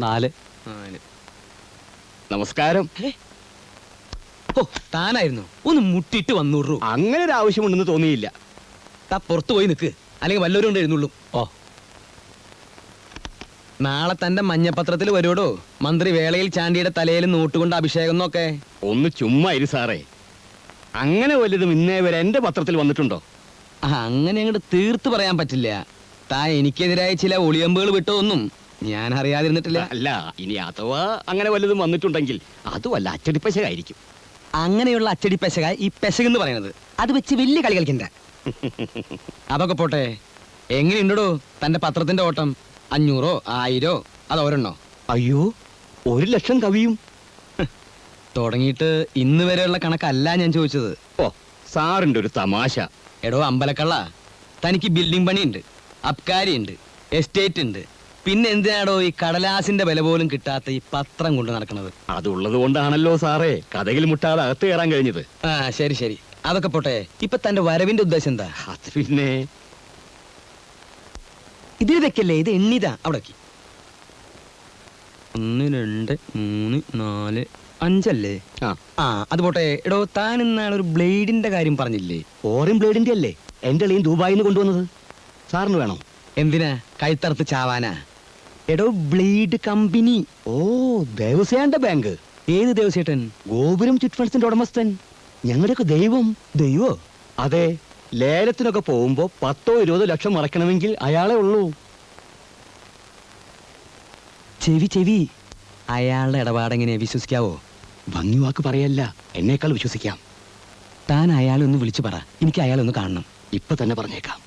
4. നമസ്കാരം. ഓ, താനായിരുന്നു. ഒന്ന് മുട്ടിട്ട് വന്നൂറു. അങ്ങനെ ഒരു ആവശ്യമുണ്ടെന്ന് തോന്നിയില്ല. താ പുറത്തു പോയി നിൽക്ക്, അല്ലെങ്കിൽ വല്ലവരും കൊണ്ട് എഴുന്നള്ളും. ഓ, നാളെ തന്റെ മഞ്ഞപത്രത്തിൽ വരുവടോ, മന്ത്രി വേളയിൽ ചാണ്ടിയുടെ തലയിൽ നോട്ടുകൊണ്ട് അഭിഷേകം എന്നൊക്കെ. ഒന്ന് ചുമ്മാ ഇരു സാറേ. അങ്ങനെ വലുതും ഇന്നേ വരെ എന്റെ പത്രത്തിൽ വന്നിട്ടുണ്ടോ? അങ്ങനെ അങ്ങോട്ട് തീർത്ത് പറയാൻ പറ്റില്ല. താ എനിക്കെതിരായ ചില ഒളിയമ്പുകൾ വിട്ടതൊന്നും ഞാൻ അറിയാതിരുന്നിട്ടില്ല. അല്ല, ഇനി അഥവാ അങ്ങനെ വലുതും വന്നിട്ടുണ്ടെങ്കിൽ അത് വല്ല അച്ചടിപ്പശകായിരിക്കും. അങ്ങനെയുള്ള അച്ചടി പെശക ഈ പെശകെന്ന് പറയണത്. അത് വെച്ച് വലിയ കളി കളിക്കണ്ട. അതൊക്കെ പോട്ടെ, എങ്ങനെയുണ്ടോ തന്റെ പത്രത്തിന്റെ ഓട്ടം? 500, 1000 അത് ഒരെണ്ണോ? അയ്യോ, 1,00,000 കവിയും. തുടങ്ങിയിട്ട് ഇന്ന് വരെയുള്ള കണക്കല്ല ഞാൻ ചോദിച്ചത്. ഓ, സാറിന്റെ ഒരു തമാശ. എടോ അമ്പലക്കള്ള, തനിക്ക് ബിൽഡിംഗ് പണിയുണ്ട്, അബ്കാരിയുണ്ട്, എസ്റ്റേറ്റ് ഉണ്ട്. പിന്നെ എന്തിനാടോ ഈ കടലാസിന്റെ വില പോലും കിട്ടാത്ത ഈ പത്രം കൊണ്ട് നടക്കുന്നത്? അതുള്ളത് കൊണ്ടാണല്ലോ സാറേ കഥയിൽ മുട്ടാതെ അകത്ത് കയറാൻ കഴിഞ്ഞത്. ആ, ശരി ശരി, അതൊക്കെ പോട്ടെ. ഇപ്പൊ തന്റെ വരവിന്റെ ഉദ്ദേശം എന്താ? അത് പിന്നെ ഇതിൽ വെക്കല്ലേ, ഇത് എണ്ണിതാ. അവിടെ 1 2 3 4 5 അല്ലേ? ആ, അത് പോട്ടെ. എടോ, താൻ ഇന്നാളൊരു ബ്ലേഡിന്റെ കാര്യം പറഞ്ഞില്ലേ? ഫോറിൻ ബ്ലേഡിന്റെ അല്ലേ എന്റെ അളിയൻ ദുബായിന്ന് കൊണ്ടുവന്നത്? സാറിന് വേണോ? എന്തിനാ? കഴുത്തറുത്ത് ചാവാനാ? എടോ, ബ്ലേഡ് കമ്പനി. ഓ, ദേവസ്യാന്റെ ബാങ്ക്. ഏത് ദേവസ്യേട്ടൻ? ഗോപുരം ചിറ്റ് ഫണ്ട്സിന്റെ ഉടമസ്ഥൻ, ഞങ്ങളുടെയൊക്കെ ദൈവം. ദൈവോ? അതെ, ലേലത്തിനൊക്കെ പോകുമ്പോ 10 or 20 ലക്ഷം മറക്കണമെങ്കിൽ അയാളെ ഉള്ളൂ. ചെവി അയാളുടെ ഇടപാടെങ്ങനെ വിശ്വസിക്കാവോ? ഭംഗി വാക്ക് പറയല്ല, എന്നേക്കാൾ വിശ്വസിക്കാം. താൻ അയാളെ ഒന്ന് വിളിച്ചു പറ, എനിക്ക് അയാളെ ഒന്ന് കാണണം. ഇപ്പൊ തന്നെ പറഞ്ഞേക്കാം.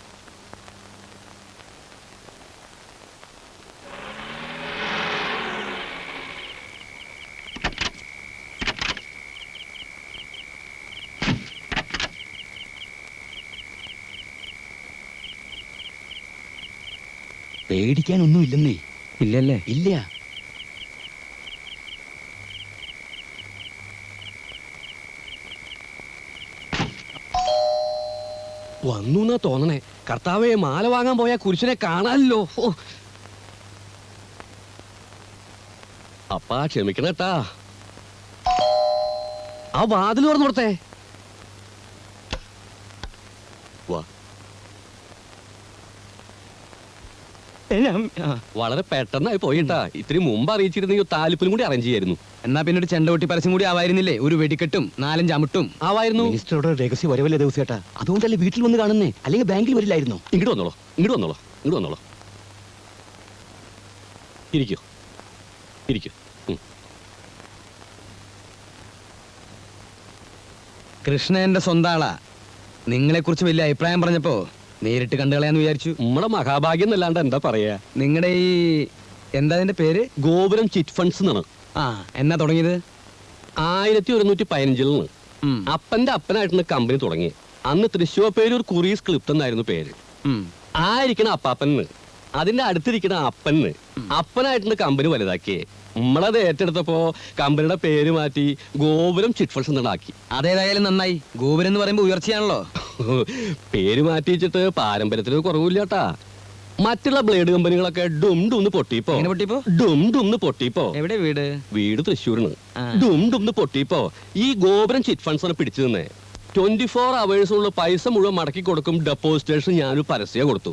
പേടിക്കാനൊന്നുമില്ലെന്നേ. ഇല്ലല്ലേ? ഇല്ല. വന്നു എന്നാ തോന്നണേ. കർത്താവെ, മാല വാങ്ങാൻ പോയ കുരിശനെ കാണാനല്ലോ. അപ്പാ ക്ഷമിക്കണേട്ടാ, ആ വാതിൽ തുറന്നു കൊടുത്തേ. വാ. വളരെ പെട്ടെന്നായി പോയിട്ടാ. ഇത്തിരി മുമ്പ് അറിയിച്ചിരുന്നെങ്കിൽ താലിപ്പിലും കൂടി അറേഞ്ച് ചെയ്യായിരുന്നു. എന്നാ പിന്നെ ഒരു ചെണ്ടകൊട്ടി പരസ്യം കൂടി ആവായിരുന്നില്ലേ? ഒരു വെടിക്കെട്ടും 4 അമിട്ടും ആവായിരുന്നു. മിനിസ്റ്ററുടെ രഹസ്യ വരവല്ലേ ദിവസേട്ടാ, അതുകൊണ്ടല്ലേ വീട്ടിൽ വന്ന് കാണുന്നേ, അല്ലെങ്കിൽ ബാങ്കിൽ വരില്ലായിരുന്നോ? ഇങ്ങോട്ട് വന്നോളൂ, ഇങ്ങോട്ട് വന്നോളൂ, ഇങ്ങോട്ട് വന്നോളൂ. ഇരിക്കൂ, ഇരിക്കൂ. കൃഷ്ണ എന്റെ സ്വന്തം ആളാ. നിങ്ങളെ കുറിച്ച് വലിയ അഭിപ്രായം പറഞ്ഞപ്പോ നേരിട്ട് കണ്ടുകളയാന്ന് വിചാരിച്ചു. നമ്മുടെ മഹാഭാഗ്യം എന്നല്ലാണ്ട് എന്താ പറയാ. നിങ്ങളുടെ ഈ എന്താ അതിന്റെ പേര്? ഗോപുരം ചിറ്റ് ഫണ്ട്സ് എന്നാണ്. ആ, എന്നാ തുടങ്ങിയത്? 1115 അപ്പന്റെ അപ്പനായിട്ടാണ് കമ്പനി തുടങ്ങി. അന്ന് തൃശ്ശൂർ പേരൂർ കുറീസ് ക്ലിപ്റ്റ് എന്നായിരുന്നു പേര്. ആയിരിക്കണ അപ്പാപ്പന്, അതിന്റെ അടുത്തിരിക്കണ അപ്പന്, അപ്പനായിട്ടാണ് കമ്പനി വലുതാക്കിയേ. നമ്മളത് ഏറ്റെടുത്തപ്പോ കമ്പനിയുടെ പേര് മാറ്റി ഗോപുരം ചിറ്റ് ഫണ്ട്സ് എന്നാക്കി. അതേതായാലും നന്നായി. ഗോപുരം എന്ന് പറയുമ്പോ ഉയർച്ചയാണല്ലോ. പേര് മാറ്റിച്ചിട്ട് പാരമ്പര്യത്തിന് കുറവില്ലാട്ടാ. മറ്റുള്ള ബ്ലേഡ് കമ്പനികളൊക്കെ ഡും ഡുന്ന് പൊട്ടിപ്പോ. ഡും ഡുന്ന് പൊട്ടിപ്പോ. എവിടെ വീട്? വീട് തൃശ്ശൂരിന്. ഡും ഡുന്ന് പൊട്ടിപ്പോ ഈ ഗോപുരം ചിറ്റ് ഫണ്ട്സ് ആണ് പിടിച്ചു നിന്നേ. 24 hours പൈസ മുഴുവൻ മടക്കി കൊടുക്കും ഡെപ്പോസിറ്റേഷൻ. ഞാനൊരു പരസ്യം കൊടുത്തു.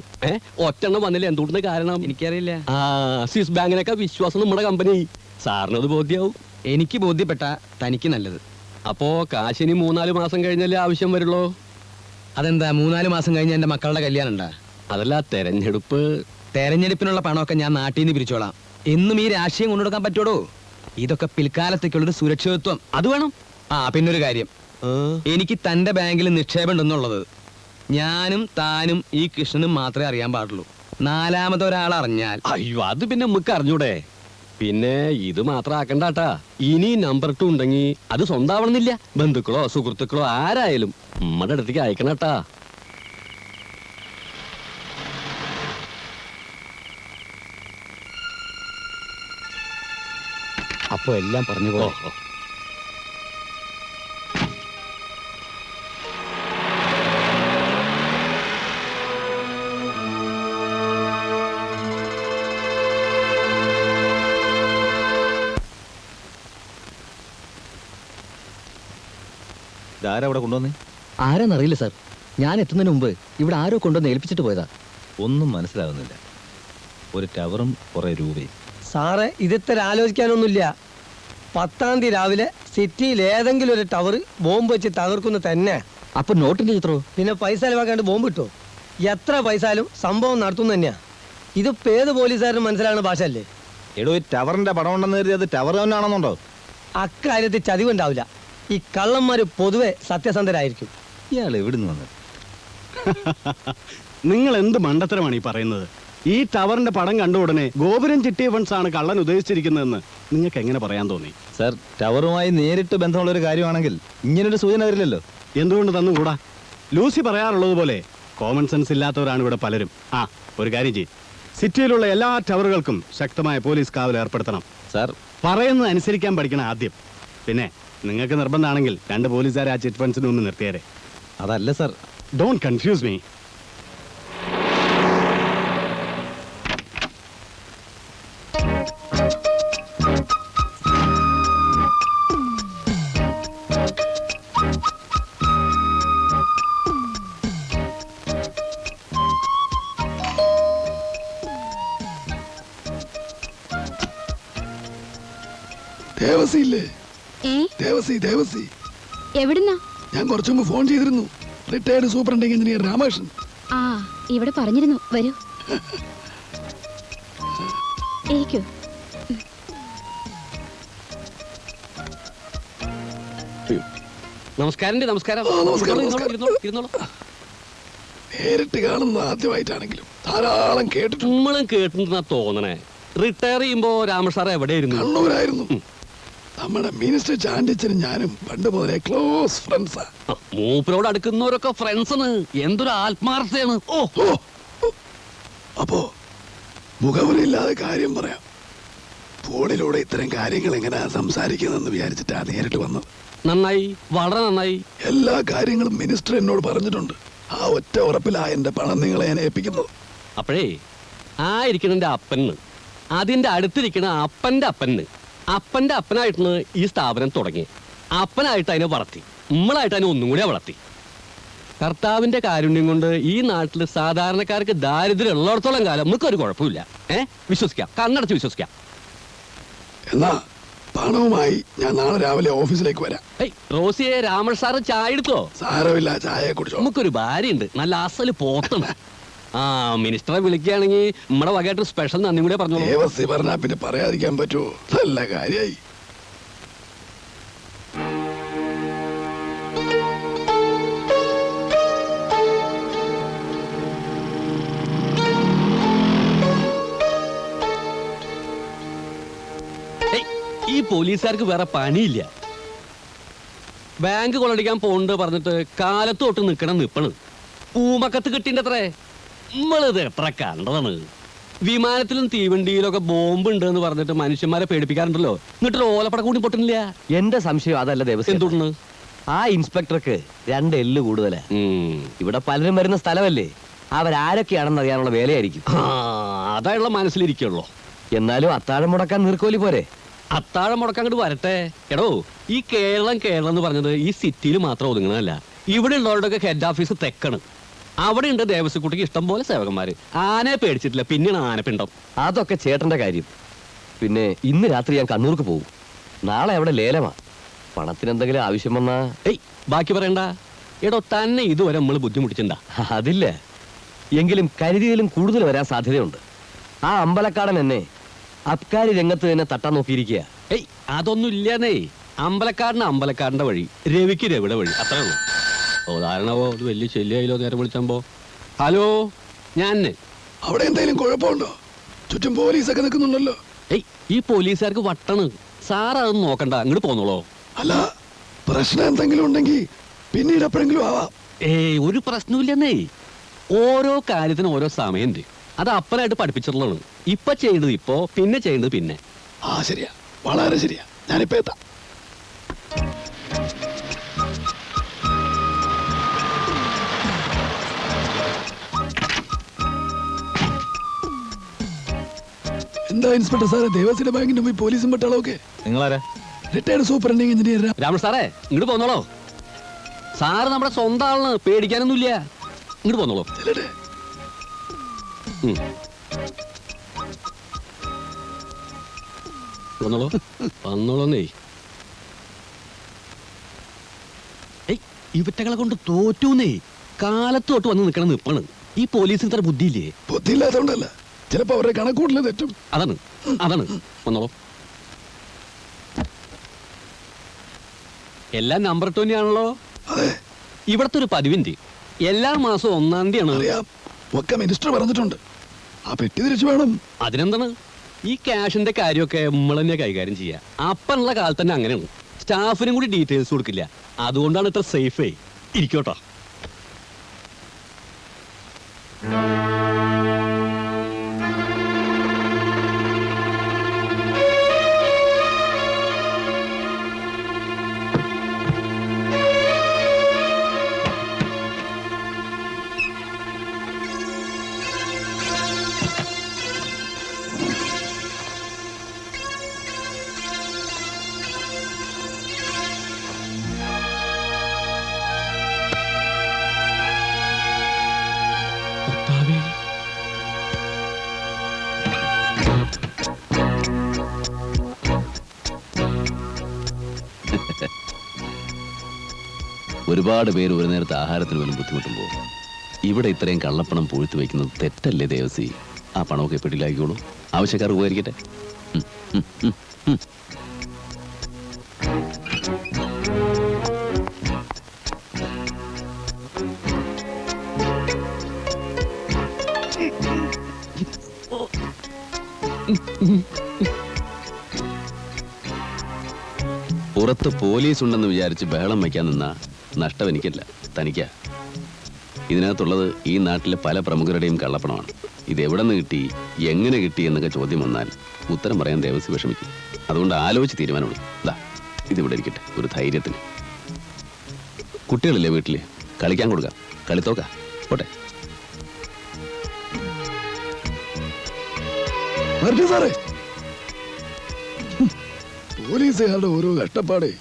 ഒറ്റെണ്ണം വന്നില്ല. എന്തുകൊണ്ടെന്ന് കാരണം എനിക്കറിയില്ല. സ്വിസ് ബാങ്കിനൊക്കെ വിശ്വാസം നമ്മുടെ കമ്പനി. സാറിനത് ബോധ്യാവും. എനിക്ക് ബോധ്യപ്പെട്ട തനിക്ക് നല്ലത്. അപ്പോ കാശിനി 3-4 മാസം കഴിഞ്ഞല്ലേ ആവശ്യം വരുള്ളൂ? അതെന്താ 3-4 മാസം കഴിഞ്ഞ എന്റെ മക്കളുടെ കല്യാണം ഉണ്ടാ? അതല്ല, തെരഞ്ഞെടുപ്പിനുള്ള പണമൊക്കെ ഞാൻ നാട്ടിൽ നിന്ന് പിരിച്ചോളാം. എന്നും ഈ രാഷ്ട്രീയം കൊണ്ടുകൊടുക്കാൻ പറ്റുമോ? ഇതൊക്കെ പിൽക്കാലത്തേക്കുള്ളൊരു സുരക്ഷിതത്വം അത് വേണം. പിന്നൊരു കാര്യം, എനിക്ക് തന്റെ ബാങ്കിൽ നിക്ഷേപം ഉണ്ടെന്നുള്ളത് ഞാനും താനും ഈ കൃഷ്ണനും മാത്രമേ അറിയാൻ പാടുള്ളൂ. 4ാമത് ഒരാൾ അറിഞ്ഞാൽ അയ്യോ, അത് പിന്നെ നമുക്ക് അറിഞ്ഞൂടെ. പിന്നെ ഇത് മാത്രം ആക്കണ്ടാട്ടാ. ഇനി നമ്പർ 2 ഉണ്ടെങ്കിൽ അത് സ്വന്തമാവണമെന്നില്ല. ബന്ധുക്കളോ സുഹൃത്തുക്കളോ ആരായാലും നമ്മുടെ അടുത്തേക്ക് അയക്കണട്ടാ. അപ്പൊ എല്ലാം പറഞ്ഞു പോ. ഇതാരാ അവിടെ കൊണ്ടുവന്നേ? ആരാന്നറിയില്ല സാർ. ഞാൻ എത്തുന്നതിന് മുമ്പ് ഇവിടെ ആരോ കൊണ്ടുവന്ന് ഏൽപ്പിച്ചിട്ട് പോയതാ. ഒന്നും മനസ്സിലാകുന്നില്ല. ഒരു ടവറും കുറെ രൂപയും. സാറേ ഇതിത്ര ആലോചിക്കാനൊന്നുമില്ല. 10-ാം തീയതി രാവിലെ സിറ്റിയിൽ ഏതെങ്കിലും ഒരു ടവർ ബോംബ് വെച്ച് തകർക്കുന്നു തന്നെ. അപ്പൊ നോട്ടിന്റെ ചിത്രോ? പിന്നെ പൈസ ചെലവാക്കാണ്ട് ബോംബ് കിട്ടോ? എത്ര പൈസയാലും സംഭവം നടത്തുന്നു തന്നെയാ. ഇതിപ്പോ ഏത് പോലീസുകാരനും മനസ്സിലാകുന്ന ഭാഷ അല്ലേ? എടോ, ഈ ടവറിന്റെ പടം ഉണ്ടെന്ന് കരുതി അത് ടവർ തന്നെ ആണെന്നുണ്ടോ? അക്കാര്യത്തിൽ ചതിവുണ്ടാവില്ല. ഈ കള്ളന്മാര് പൊതുവെ സത്യസന്ധരായിരിക്കും. ഇയാൾ എവിടുന്ന് വന്നത്? നിങ്ങൾ എന്ത് മണ്ടത്തരമാണ് ഈ പറയുന്നത്? ഈ ടവറിന്റെ പടം കണ്ട ഉടനെ ഗോപുരം ചിട്ടിയ ഫണ്ട്സ് ആണ് കള്ളൻ ഉദ്ദേശിച്ചിരിക്കുന്നതെന്ന് നിങ്ങൾക്ക് എങ്ങനെ പറയാൻ തോന്നി? സർ, ടവറുമായി നേരിട്ട് ബന്ധമുള്ള ഒരു കാര്യമാണെങ്കിൽ ഇങ്ങനൊരു സൂചന വരില്ലല്ലോ. എന്തുകൊണ്ട് തന്നുകൂടാ? ലൂസി പറയാറുള്ളത് പോലെ കോമൺ സെൻസ് ഇല്ലാത്തവരാണ് ഇവിടെ പലരും. ആ, ഒരു കാര്യം ചെയ്യും, സിറ്റിയിലുള്ള എല്ലാ ടവറുകൾക്കും ശക്തമായ പോലീസ് കാവൽ ഏർപ്പെടുത്തണം. സർ, പറയുന്നത് അനുസരിക്കാൻ പഠിക്കണം ആദ്യം. പിന്നെ നിങ്ങൾക്ക് നിർബന്ധമാണെങ്കിൽ 2 പോലീസുകാരെ ആ ചിറ്റ് ഫണ്ട്സിന് മുമ്പ് നിർത്തിയേരെ. അതല്ല സർ. Don't confuse me. ദേവസിയില്ലേ? ഏ? ദേവസി എവിടുന്നാ? ഞാൻ കുറച്ചു മുമ്പ് ഫോൺ ചെയ്തിരുന്നു. Retired superintending engineer Ramakrishnan. ആ, ഇവിടെ പറഞ്ഞിരുന്നു. വരൂ, ഇരിക്കൂ. നമസ്കാരം. നമസ്കാരം. ആ, നമസ്കാരം, ഇരുന്നോളൂ, ഇരുന്നോളൂ, ഇരുന്നോളൂ. നേരിട്ട് കാണുന്ന ആദ്യമായിട്ടാണെങ്കിലും ധാരാളം കേട്ടിട്ടുണ്ട്. നമ്മളും കേട്ടിട്ടുണ്ടെന്നാ തോന്നണേ. റിട്ടയർ ചെയ്യുമ്പോ രാമസാർ എവിടെയായിരുന്നു? കണ്ണൂരായിരുന്നു. നമ്മുടെ മിനിസ്റ്റർ ചാണ്ടിച്ചനും ഞാനും പണ്ട് മുതലേ ക്ലോസ് ഫ്രണ്ട്സാ. മൂപ്പരോട് അടുക്കുന്നവരൊക്കെ ഫ്രണ്ട്സാണ്. എന്തൊരു ആത്മാർത്ഥയാണ്. ഓ, അപ്പോ മുഖവരില്ലാതെ കാര്യം പറയാം. ഫോണിലൂടെ ഇത്തരം കാര്യങ്ങൾ എങ്ങനെയാ സംസാരിക്കുന്നതെന്ന് വിചാരിച്ചിട്ടാ നേരിട്ട് വന്നത്. നന്നായി, വളരെ നന്നായി. എല്ലാ കാര്യങ്ങളും മിനിസ്റ്റർ എന്നോട് പറഞ്ഞിട്ടുണ്ട്. ആ ഒറ്റ ഉറപ്പിലാ എന്റെ പണം നിങ്ങളെ ഞാൻ ഏൽപ്പിക്കുന്നത്. അപ്പോഴേ ആ ഇരിക്കണ അപ്പന്, അതിന്റെ അടുത്തിരിക്കണ അപ്പന്റെ അപ്പനായിട്ടാണ് ഈ സ്ഥാപനം തുടങ്ങി. അപ്പനായിട്ട് അതിനെ വളർത്തി, നമ്മളായിട്ട് അതിനെ ഒന്നും കൂടി വളർത്തി. കർത്താവിന്റെ കാരുണ്യം കൊണ്ട് ഈ നാട്ടിൽ സാധാരണക്കാർക്ക് ദാരിദ്ര്യം ഉള്ളിടത്തോളം കാലം നമുക്കൊരു കുഴപ്പമില്ല. വിശ്വസിക്കാം, കണ്ണടച്ച് വിശ്വസിക്കാം. എന്നാ പണവുമായി ഞാൻ നാളെ രാവിലെ ഓഫീസിലേക്ക് വരാം. റോസിയെ, രാമൻ സാറ് ചായ എടുത്തോ? സാരമില്ല, ചായ കുടിച്ചോ. നമുക്കൊരു ഭാര്യയുണ്ട്, നല്ല അസല് പോത്തണ്. ആ, മിനിസ്റ്ററെ വിളിക്കുകയാണെങ്കിൽ നമ്മുടെ വകയായിട്ട് സ്പെഷ്യൽ നന്ദി കൂടെ പറഞ്ഞോളൂ. ദേവസി പറഞ്ഞാ പിന്നെ പറയാതിരിക്കാൻ പറ്റുമോ? നല്ല കാര്യായി. ഈ പോലീസുകാർക്ക് വേറെ പണിയില്ല. ബാങ്ക് കൊള്ളടിക്കാൻ പോണ്ട് പറഞ്ഞിട്ട് കാലത്ത് തൊട്ട് നിൽക്കണം. പൂമക്കത്ത് കിട്ടിണ്ടത്രേ. നമ്മളിത് എത്ര കണ്ടതാണ്. വിമാനത്തിലും തീവണ്ടിയിലൊക്കെ ബോംബ് ഉണ്ട് എന്ന് പറഞ്ഞിട്ട് മനുഷ്യന്മാരെ പേടിപ്പിക്കാറുണ്ടല്ലോ. എന്നിട്ട് ഓലപ്പട കൂടി പൊട്ടുന്നില്ല. എന്റെ സംശയം അതല്ല ദേവസ്വം. എന്തുകൊണ്ട്? ആ ഇൻസ്പെക്ടർക്ക് 2 എല്ല് കൂടുതലാ. ഇവിടെ പലരും വരുന്ന സ്ഥലമല്ലേ, അവരാരൊക്കെയാണെന്ന് അറിയാനുള്ള വേലയായിരിക്കും. അതായുള്ള മനസ്സിലിരിക്കുള്ളൂ. എന്നാലും അത്താഴം മുടക്കാൻ നീർക്കോലി പോരെ. അത്താഴം മുടക്കാൻ അങ്ങോട്ട് വരട്ടെ. എടോ, ഈ കേരളം എന്ന് പറഞ്ഞത് ഈ സിറ്റിയിൽ മാത്രം ഒതുങ്ങണമല്ല. ഇവിടെ ഉള്ളവരുടെയൊക്കെ ഹെഡ് ഓഫീസ് തെക്കാണ്. അവിടെ ഉണ്ട് ദേവസ്വക്കുട്ടിക്ക് ഇഷ്ടം പോലെ സേവകന്മാര്. ആനയെ പേടിച്ചിട്ടില്ല, പിന്നെയാണ് ആനപ്പിണ്ടം. അതൊക്കെ ചേട്ടന്റെ കാര്യം. പിന്നെ ഇന്ന് രാത്രി ഞാൻ കണ്ണൂർക്ക് പോകും. നാളെ അവിടെ ലേലമാ. പണത്തിന് എന്തെങ്കിലും ആവശ്യം വന്നാ ബാക്കി പറയണ്ട. എടോ, തന്നെ ഇതുവരെ നമ്മൾ ബുദ്ധിമുട്ടിച്ചിട്ടുണ്ടാ? അതില്ല, എങ്കിലും കരുതിയിലും കൂടുതൽ വരാൻ സാധ്യതയുണ്ട്. ആ അമ്പലക്കാടൻ എന്നെ അബ്കാരി രംഗത്ത് തന്നെ തട്ടാൻ നോക്കിയിരിക്കുക. അതൊന്നും ഇല്ലാന്നേ. അമ്പലക്കാടിന്റെ വഴി, രവിക്ക് രവിയുടെ വഴി, അത്രേ ഉള്ളൂ. ഉദാഹരണമോ അത് വലിയ ശല്യായില്ലോ നേരം വിളിച്ചപ്പോ. ഹലോ, ഞാൻ അവിടെ എന്തെങ്കിലും കുഴപ്പമുണ്ടോ? ചുറ്റും പോലീസൊക്കെ നിൽക്കുന്നുണ്ടല്ലോ. ഈ പോലീസുകാർക്ക് വട്ടാണ്. സാർ അതൊന്നും നോക്കണ്ട, അങ്ങോട്ട് പോന്നോളോ. അല്ല, പ്രശ്നം എന്തെങ്കിലും ഉണ്ടെങ്കിൽ പിന്നീട് എപ്പോഴെങ്കിലും ആവാം. ഒരു പ്രശ്നമില്ലെന്നേ. ഓരോ കാര്യത്തിനും ഓരോ സമയമുണ്ട്. അത് അപ്പനായിട്ട് പഠിപ്പിച്ചിട്ടുള്ളതാണ്. ഇപ്പൊ ചെയ്യേണ്ടത് ഇപ്പോ, പിന്നെ ചെയ്യേണ്ടത് പിന്നെ. ആ, ശരിയാ, വളരെ ശരിയാ. ഞാനിപ്പോ എത്താം. എന്താ ഇൻസ്പെക്ടർ സാറേ, ദേവസ്വയുടെ ബാങ്കിന്റെ പോയി പോലീസും പട്ടാളമൊക്കെ? നിങ്ങളാരാ? റിട്ടയർഡ് സൂപ്രണ്ടിംഗ് എഞ്ചിനീയർ രാമൻ സാറേ, ഇങ്ങോട്ട് പോന്നോളോ. സാറ് നമ്മുടെ സ്വന്തം ആളാണ്, പേടിക്കാനൊന്നുമില്ല. ഇങ്ങോട്ട് പോന്നോളൂ. ചെല്ലട്ടെ. വന്നോളൂ വന്നോളൂന്നേ. ഇവറ്റകളെ കൊണ്ട് തോറ്റൂന്നേ. കാലത്ത് തൊട്ട് വന്ന് നിൽക്കണം നിപ്പാണ്. ഈ പോലീസിന് ഇത്ര ബുദ്ധിയില്ലേ? ബുദ്ധിയില്ലാത്തോണ്ടല്ല, ചിലപ്പോ അവരുടെ കണക്കൂട്ടില് തെറ്റും. അതാണ് അതാണ്. വന്നോളൂ. എല്ലാം നമ്പർ 20 ആണല്ലോ. അതെ, ഇവിടത്തെ ഒരു പതിവിന്റെ എല്ലാ മാസവും 1-ാം തീയതിയാണ്. അറിയാം. ഒക്കെ മിനിസ്റ്റർ പറഞ്ഞിട്ടുണ്ട്. ആ പെട്ടി തിരിച്ചു വേണം. അതിനെന്താണ്, ഈ ക്യാഷിന്റെ കാര്യമൊക്കെ നമ്മൾ തന്നെ കൈകാര്യം ചെയ്യുക. അപ്പനുള്ള കാലത്ത് തന്നെ അങ്ങനെയാണ്. സ്റ്റാഫിനും കൂടി ഡീറ്റെയിൽസ് കൊടുക്കില്ല. അതുകൊണ്ടാണ് ഇത്ര സേഫേ. ഇരിക്കോട്ടോ. ഒരുപാട് പേര് ഒരു നേരത്തെ ആഹാരത്തിന് പോലും ബുദ്ധിമുട്ടുമ്പോൾ ഇവിടെ ഇത്രയും കള്ളപ്പണം പൂഴ്ത്തി വയ്ക്കുന്നത് തെറ്റല്ലേ ദേവസി? ആ പണമൊക്കെ പെട്ടിലാക്കിക്കോളൂ, ആവശ്യക്കാർ ഉപകരിക്കട്ടെ. പുറത്ത് പോലീസ് ഉണ്ടെന്ന് വിചാരിച്ച് ബഹളം വയ്ക്കാൻ നിന്നാ നഷ്ടം എനിക്കല്ല, തനിക്കാ. ഇതിനകത്തുള്ളത് ഈ നാട്ടിലെ പല പ്രമുഖരുടെയും കള്ളപ്പണമാണ്. ഇത് എവിടെ നിന്ന് കിട്ടി, എങ്ങനെ കിട്ടി എന്നൊക്കെ ചോദ്യം വന്നാൽ ഉത്തരം പറയാൻ ദേവസി വിഷമിക്കും. അതുകൊണ്ട് ആലോചിച്ച് തീരുമാനമുള്ളൂ. ദാ ഇതിവിടെ ഇരിക്കട്ടെ, ഒരു ധൈര്യത്തിന്. കുട്ടികളില്ലേ വീട്ടില്, കളിക്കാൻ കൊടുക്കാം. കളിത്തോക്ക പോട്ടെ. വരട്ടെ സാറേ. പോലീസുകാരുടെ ഓരോ കഷ്ടപ്പാടേ.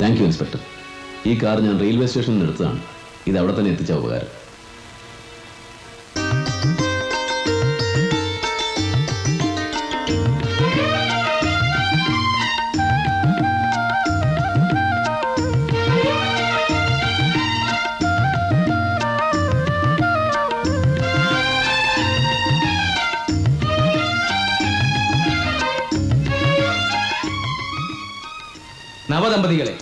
Thank you inspector. ഈ കാർ ഞാൻ റെയിൽവേ സ്റ്റേഷനിൽ നിന്ന് എടുത്തതാണ്. ഇത് അവിടെ തന്നെ എത്തിച്ച ഉപകാരം. നവദമ്പതികളെ,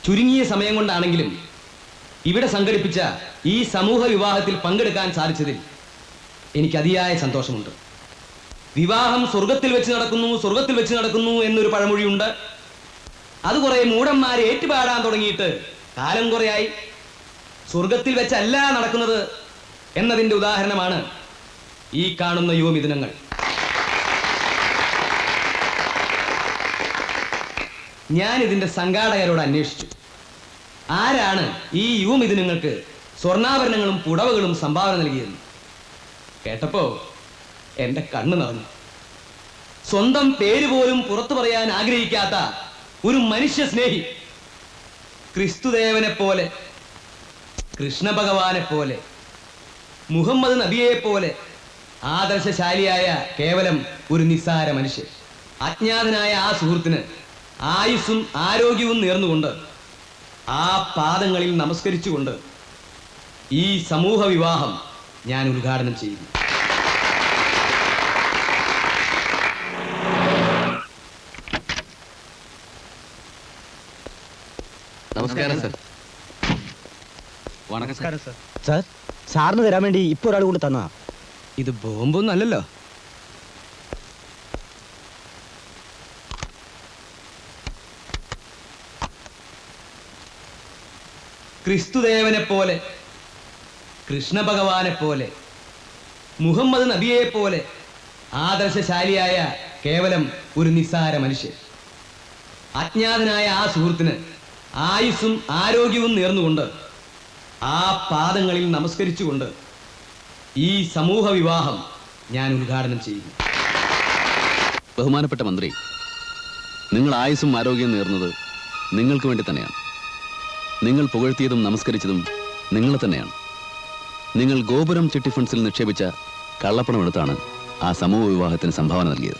ചുരുങ്ങിയ സമയം കൊണ്ടാണെങ്കിലും ഇവിടെ സംഘടിപ്പിച്ച ഈ സമൂഹ വിവാഹത്തിൽ പങ്കെടുക്കാൻ സാധിച്ചതിൽ എനിക്ക് അതിയായ സന്തോഷമുണ്ട്. വിവാഹം സ്വർഗത്തിൽ വെച്ച് നടക്കുന്നു, സ്വർഗത്തിൽ വെച്ച് നടക്കുന്നു എന്നൊരു പഴമൊഴിയുണ്ട്. അത് കുറെ മൂഢന്മാരെ ഏറ്റുപാടാൻ തുടങ്ങിയിട്ട് കാലം കുറയായി. സ്വർഗത്തിൽ വെച്ചല്ല നടക്കുന്നത് എന്നതിൻ്റെ ഉദാഹരണമാണ് ഈ കാണുന്ന യുവമിഥുനങ്ങൾ. ഞാൻ ഇതിന്റെ സംഘാടകരോട് അന്വേഷിച്ചു, ആരാണ് ഈ യുവമിഥുനങ്ങൾക്ക് സ്വർണ്ണാഭരണങ്ങളും പുടവകളും സംഭാവന നൽകിയതെന്ന്. കേട്ടപ്പോ എന്റെ കണ്ണ് നിറഞ്ഞു. സ്വന്തം പേര് പോലും പുറത്തു പറയാൻ ആഗ്രഹിക്കാത്ത ഒരു മനുഷ്യ സ്നേഹി, ക്രിസ്തുദേവനെ പോലെ, കൃഷ്ണ ഭഗവാനെ പോലെ, മുഹമ്മദ് നബിയെ പോലെ ആദർശശാലിയായ കേവലം ഒരു നിസ്സാര മനുഷ്യൻ. അജ്ഞാതനായ ആ സുഹൃത്തിന് ആയുസ്സും ആരോഗ്യവും നേർന്നുകൊണ്ട്, ആ പാദങ്ങളിൽ നമസ്കരിച്ചുകൊണ്ട് ഈ സമൂഹ വിവാഹം ഞാൻ ഉദ്ഘാടനം ചെയ്യുന്നു. നമസ്കാരം സർ. വണക്കം സർ. സാർ സാറിന് തരാൻ വേണ്ടി ഇപ്പൊ ഒരാൾ കൊണ്ട് തന്നാ. ഇത് ബോംബൊന്നും അല്ലല്ലോ. ക്രിസ്തുദേവനെ പോലെ, കൃഷ്ണ ഭഗവാനെ പോലെ, മുഹമ്മദ് നബിയെ പോലെ ആദർശശാലിയായ കേവലം ഒരു നിസ്സാര മനുഷ്യൻ. അജ്ഞാതനായ ആ സുഹൃത്തിന് ആയുസ്സും ആരോഗ്യവും നേർന്നുകൊണ്ട് ആ പാദങ്ങളിൽ നമസ്കരിച്ചുകൊണ്ട് ഈ സമൂഹ വിവാഹം ഞാൻ ഉദ്ഘാടനം ചെയ്യുന്നു. ബഹുമാനപ്പെട്ട മന്ത്രി, നിങ്ങൾ ആയുസ്സും ആരോഗ്യം നേർന്നത് നിങ്ങൾക്ക് വേണ്ടി തന്നെയാണ്. നിങ്ങൾ പുകഴ്ത്തിയതും നമസ്കരിച്ചതും നിങ്ങളെ തന്നെയാണ്. നിങ്ങൾ ഗോപുരം ചിട്ടി ഫണ്ട്സിൽ നിക്ഷേപിച്ച കള്ളപ്പണം എടുത്താണ് ആ സമൂഹ വിവാഹത്തിന് സംഭാവന നൽകിയത്.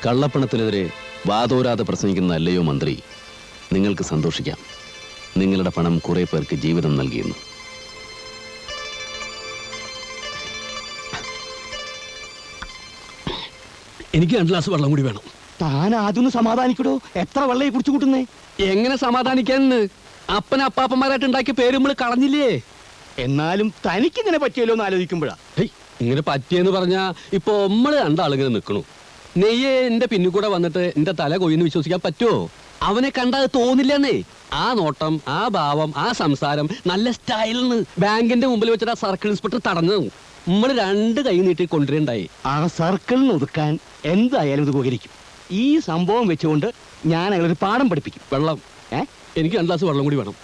കള്ളപ്പണത്തിനെതിരെ വാതോരാതെ പ്രസംഗിക്കുന്നതല്ലയോ മന്ത്രി? നിങ്ങൾക്ക് സന്തോഷിക്കാം. നിങ്ങളുടെ പണം കുറെ പേർക്ക് ജീവിതം നൽകിയെന്ന്. എനിക്ക് 2 ഗ്ലാസ് വെള്ളം കൂടി വേണം. താൻ ആദ്യം സമാധാനിക്കടോ. എത്ര വെള്ളം കുടിച്ചു കൂട്ടുന്നേ? എങ്ങനെ സമാധാനിക്കാന്ന്? അപ്പന അപ്പാപ്പന്മാരായിട്ട് ഉണ്ടാക്കിയ പേര് നമ്മൾ കളഞ്ഞില്ലേ? എന്നാലും തനിക്കിങ്ങനെ പറ്റിയല്ലോ എന്ന് ആലോചിക്കുമ്പോഴാ. ഹേയ്, ഇങ്ങനെ പറ്റിയെന്ന് പറഞ്ഞാ ഇപ്പൊ നമ്മള് 2 ആളിങ്ങനെ നിക്കണു. നെയ്യെ എന്റെ പിന്നിൽ കൂടെ വന്നിട്ട് എന്റെ തല കൊയ്യെന്ന് വിശ്വസിക്കാൻ പറ്റുമോ? അവനെ കണ്ടാൽ തോന്നില്ലെന്നേ. ആ നോട്ടം, ആ ഭാവം, ആ സംസാരം നല്ല സ്റ്റൈലിന്ന് ബാങ്കിന്റെ മുമ്പിൽ വെച്ചിട്ട് ആ സർക്കിൾ ഇൻസ്പെക്ടർ തടഞ്ഞു. നമ്മള് 2 കൈ നീട്ടി കൊണ്ടുവരണ്ടായി. ആ സർക്കിളിന് ഒതുക്കാൻ എന്തായാലും ഇത് ഉപകരിക്കും. ഈ സംഭവം വെച്ചുകൊണ്ട് ഞാൻ അയാളൊരു പാഠം പഠിപ്പിക്കും. വെള്ളം എനിക്ക് 2 ഗ്ലാസ് വെള്ളം കൂടി വേണം.